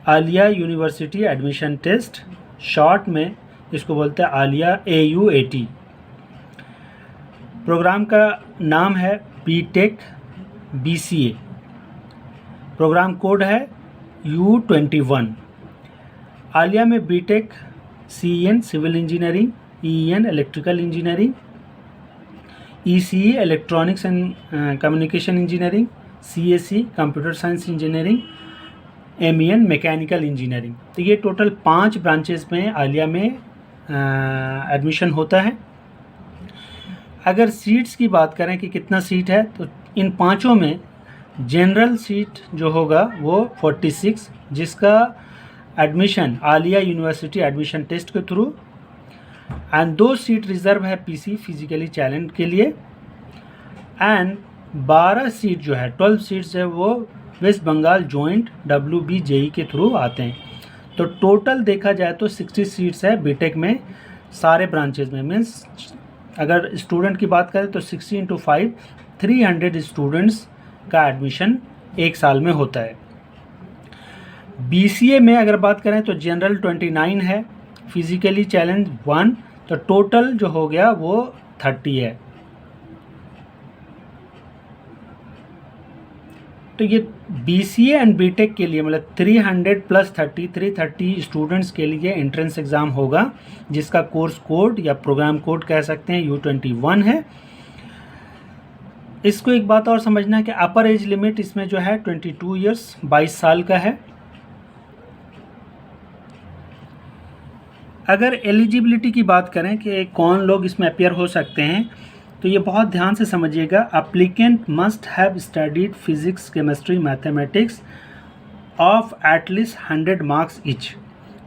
Alia university admission test, short में इसको बोलते हैं आलिया AUAT। प्रोग्राम का नाम है बीटेक BCA। प्रोग्राम कोड है U21। आलिया में BTech CEN civil engineering, EEN electrical engineering, ECE electronics and communication engineering, CSE computer science engineering, MEN mechanical engineering. तो ये टोटल 5 ब्रांचेस में आलिया में एडमिशन होता है। अगर सीट्स की बात करें कि कितना सीट है, तो इन पांचों में जनरल सीट जो होगा वो 46, जिसका admission Aliah university admission test के थ्रू, एंड 2 सीट रिजर्व है PC फिजिकली चैलेंज के लिए, एंड 12 सीट जो है 12 सीट्स है वो वेस्ट बंगाल जॉइंट WBJE के थ्रू आते हैं। तो टोटल देखा जाए तो 60 सीट्स है बीटेक में सारे ब्रांचेज में। मीन्स अगर स्टूडेंट की बात करें तो 60 × 5 300 स्टूडेंट्स का एडमिशन एक साल में होता है। BCA में अगर बात करें तो जनरल 29 है, फिजिकली चैलेंज 1, तो टोटल जो हो गया वो 30 है। तो ये BCA एंड बीटेक के लिए मतलब 300 + 30 330 स्टूडेंट्स के लिए एंट्रेंस एग्ज़ाम होगा, जिसका कोर्स कोड या प्रोग्राम कोड कह सकते हैं U21 है। इसको एक बात और समझना है कि अपर एज लिमिट इसमें जो है 22 ईयर्स 22 साल का है। अगर एलिजिबिलिटी की बात करें कि कौन लोग इसमें अपियर हो सकते हैं, तो ये बहुत ध्यान से समझिएगा। Applicant must have studied physics chemistry mathematics of at least 100 marks each.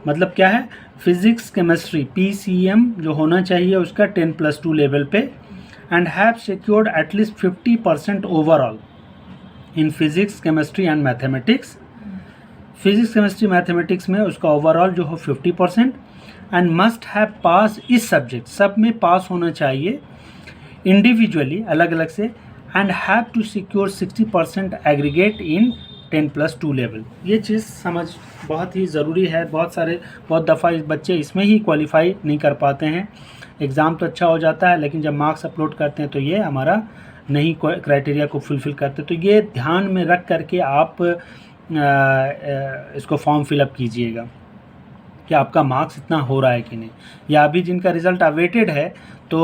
मतलब क्या है, फिजिक्स केमिस्ट्री PCM जो होना चाहिए उसका 10+2 लेवल पे, and have secured at least 50% overall in physics chemistry and mathematics. Physics chemistry mathematics में उसका ओवरऑल जो हो 50%, एंड मस्ट हैव पास इस सब्जेक्ट सब में पास होना चाहिए इंडिविजुअली अलग अलग से, and have to secure 60% aggregate in 10+2 level. ये चीज़ समझ बहुत ही ज़रूरी है। बहुत दफ़ा बच्चे इसमें ही क्वालिफाई नहीं कर पाते हैं। एग्ज़ाम तो अच्छा हो जाता है, लेकिन जब मार्क्स अपलोड करते हैं तो ये हमारा नहीं क्राइटेरिया को फुलफ़िल करते। तो ये ध्यान में रख करके आप इसको फॉर्म फिलअप कीजिएगा कि आपका मार्क्स इतना हो रहा है कि नहीं। या अभी जिनका रिज़ल्ट अवेटेड है, तो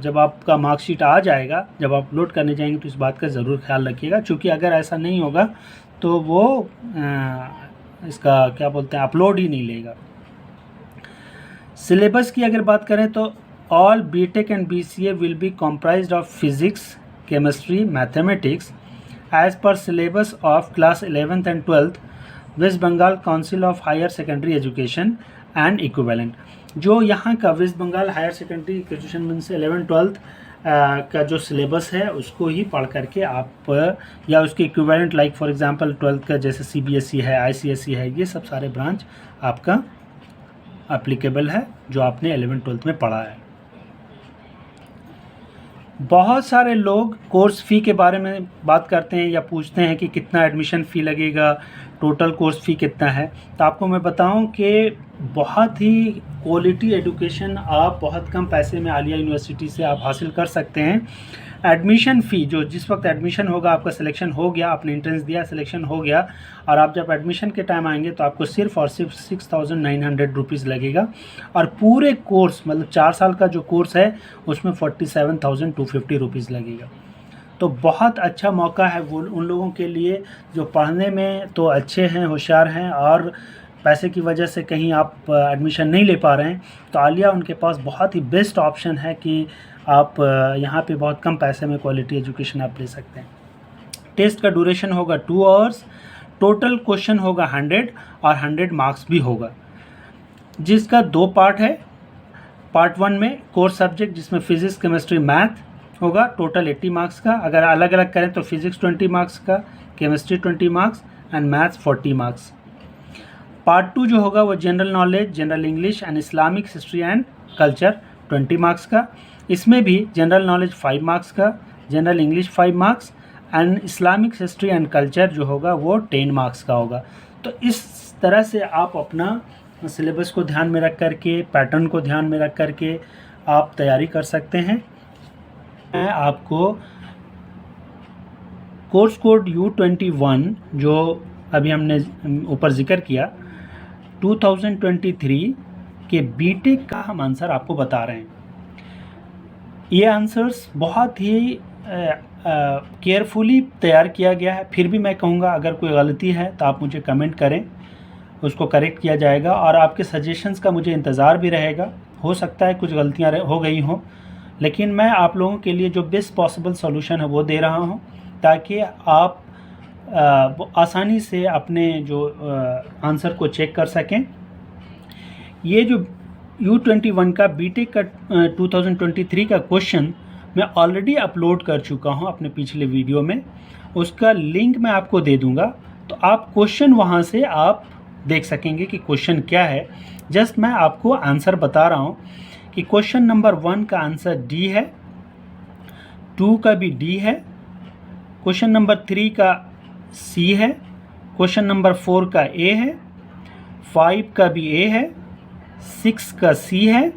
जब आपका मार्कशीट आ जाएगा, जब आप अपलोड करने जाएंगे तो इस बात का ज़रूर ख्याल रखिएगा, क्योंकि अगर ऐसा नहीं होगा तो वो इसका क्या बोलते हैं अपलोड ही नहीं लेगा। सिलेबस की अगर बात करें तो all BTech and BCA will be comprised of physics chemistry mathematics as per syllabus of class 11th and 12th West Bengal council of higher secondary education and equivalent. जो यहाँ का West Bengal higher secondary education mean से 11th-12th का जो syllabus है उसको ही पढ़ करके आप, या उसके equivalent like for example 12th का जैसे CBSE है, ICSE है, ये सब सारे ब्रांच आपका एप्लीकेबल है जो आपने 11th-12th में पढ़ा है। बहुत सारे लोग कोर्स फ़ी के बारे में बात करते हैं या पूछते हैं कि कितना एडमिशन फ़ी लगेगा, टोटल कोर्स फ़ी कितना है। तो आपको मैं बताऊं कि बहुत ही क्वालिटी एजुकेशन आप बहुत कम पैसे में आलिया यूनिवर्सिटी से आप हासिल कर सकते हैं। एडमिशन फ़ी जो जिस वक्त एडमिशन होगा, आपका सिलेक्शन हो गया, आपने एंट्रेंस दिया, सिलेक्शन हो गया, और आप जब एडमिशन के टाइम आएंगे तो आपको सिर्फ और सिर्फ 6,900 रुपीज़ लगेगा। और पूरे कोर्स मतलब 4 साल का जो कोर्स है उसमें 47,250 रुपीज़ लगेगा। तो बहुत अच्छा मौका है वो उन लोगों के लिए जो पढ़ने में तो अच्छे हैं, होशियार हैं, और पैसे की वजह से कहीं आप एडमिशन नहीं ले पा रहे हैं। तो आलिया उनके पास बहुत ही बेस्ट ऑप्शन है कि आप यहाँ पे बहुत कम पैसे में क्वालिटी एजुकेशन आप ले सकते हैं। टेस्ट का ड्यूरेशन होगा 2 आवर्स, टोटल क्वेश्चन होगा 100 और 100 मार्क्स भी होगा, जिसका 2 पार्ट है। पार्ट 1 में कोर्स सब्जेक्ट जिसमें फिजिक्स केमिस्ट्री मैथ होगा, टोटल 80 मार्क्स का। अगर अलग अलग करें तो फिजिक्स 20 मार्क्स का, chemistry 20 marks and maths 40 marks. Part 2 जो होगा वो general knowledge, general English and Islamic history and culture 20 marks का। इसमें भी जनरल नॉलेज 5 मार्क्स का, general English 5 marks and Islamic history and culture जो होगा वो 10 मार्क्स का होगा। तो इस तरह से आप अपना सिलेबस को ध्यान में रख कर के, पैटर्न को ध्यान में रख कर के आप तैयारी कर सकते हैं। मैं आपको कोर्स कोड U21 जो अभी हमने ऊपर जिक्र किया 2023 के बीटेक का हम आंसर आपको बता रहे हैं। ये आंसर्स बहुत ही केयरफुली तैयार किया गया है। फिर भी मैं कहूँगा अगर कोई गलती है तो आप मुझे कमेंट करें, उसको करेक्ट किया जाएगा और आपके सजेशंस का मुझे इंतज़ार भी रहेगा। हो सकता है कुछ गलतियाँ हो गई हों, लेकिन मैं आप लोगों के लिए जो बेस्ट पॉसिबल सॉल्यूशन है वो दे रहा हूँ, ताकि आप आसानी से अपने जो आंसर को चेक कर सकें। ये जो U21 का बीटेक का 2023 का क्वेश्चन मैं ऑलरेडी अपलोड कर चुका हूं अपने पिछले वीडियो में, उसका लिंक मैं आपको दे दूंगा, तो आप क्वेश्चन वहां से आप देख सकेंगे कि क्वेश्चन क्या है। जस्ट मैं आपको आंसर बता रहा हूं कि क्वेश्चन नंबर 1 का आंसर डी है, 2 का भी डी है, क्वेश्चन नंबर 3 का सी है, क्वेश्चन नंबर 4 का ए है, 5 का भी ए है, 6 का सी है,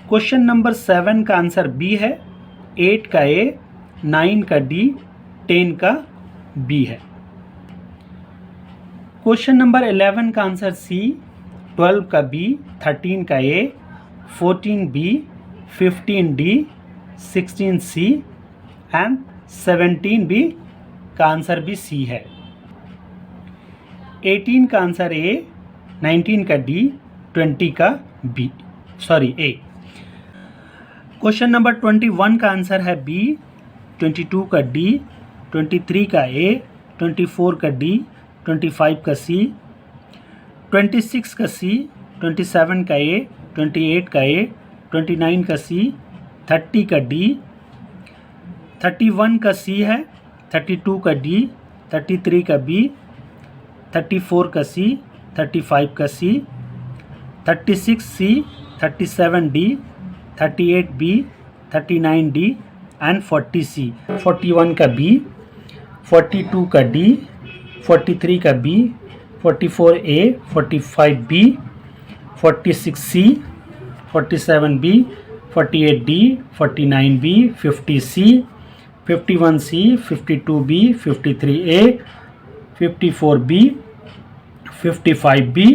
क्वेश्चन नंबर 7 का आंसर बी है, 8 का ए, 9 का डी, 10 का बी है। क्वेश्चन नंबर 11 का आंसर सी, 12 का बी, 13 का A, 14 B, 15 D, 16 C and 17 B का आंसर भी सी है। 18 का आंसर ए, 19 का डी, 20 का बी, सॉरी ए। क्वेश्चन नंबर 21 का आंसर है बी, 22 का डी, 23 का ए, 24 का डी, 25 का सी, 26 का सी, 27 का ए, 28 का ए, 29 का सी, 30 का डी, 31 का सी है, 32 का डी, 33 का बी, 34 का सी, 35 का C, 36 C, 37 D, 38 B, 39 D and 40 C, 41 का बी, 42 का डी, 43 का B, 44 A, 45 B, 46 C, 47 B, 48 D, 49 B, 50 C, 51 C, 52 B, 53 A, 54 B, 55 B,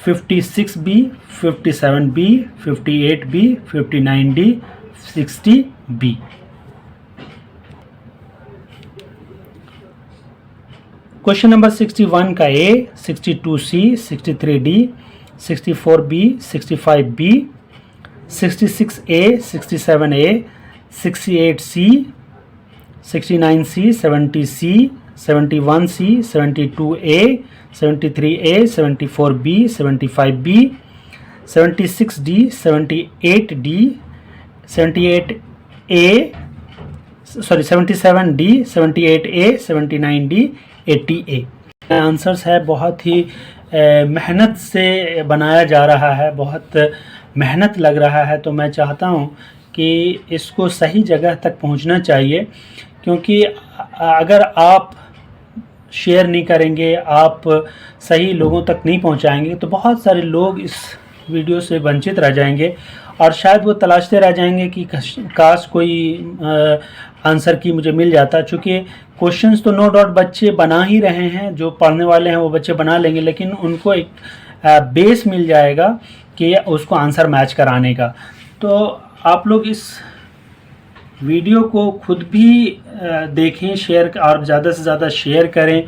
56 B, 57 B, 58 B, 59 D, 60 B. Question number 61 का A, 62 C, 63 D, 64 B, 65 B, 66 A, 67 A, 68 C, 69 C, 70 C, 71 C, 72 A, 73 A, 74 B, 75 B, 76 D, 78 D, 78 A, sorry 77 D, 78 A, 79 D, 80 A. Answers है बहुत ही मेहनत से बनाया जा रहा है, बहुत मेहनत लग रहा है, तो मैं चाहता हूँ कि इसको सही जगह तक पहुँचना चाहिए, क्योंकि अगर आप शेयर नहीं करेंगे, आप सही लोगों तक नहीं पहुँचाएंगे, तो बहुत सारे लोग इस वीडियो से वंचित रह जाएंगे और शायद वो तलाशते रह जाएंगे कि काश कोई आंसर की मुझे मिल जाता। चूँकि क्वेश्चंस तो नो डाउट बच्चे बना ही रहे हैं, जो पढ़ने वाले हैं वो बच्चे बना लेंगे, लेकिन उनको एक बेस मिल जाएगा कि उसको आंसर मैच कराने का। तो आप लोग इस वीडियो को खुद भी देखें, शेयर और ज़्यादा से ज़्यादा शेयर करें।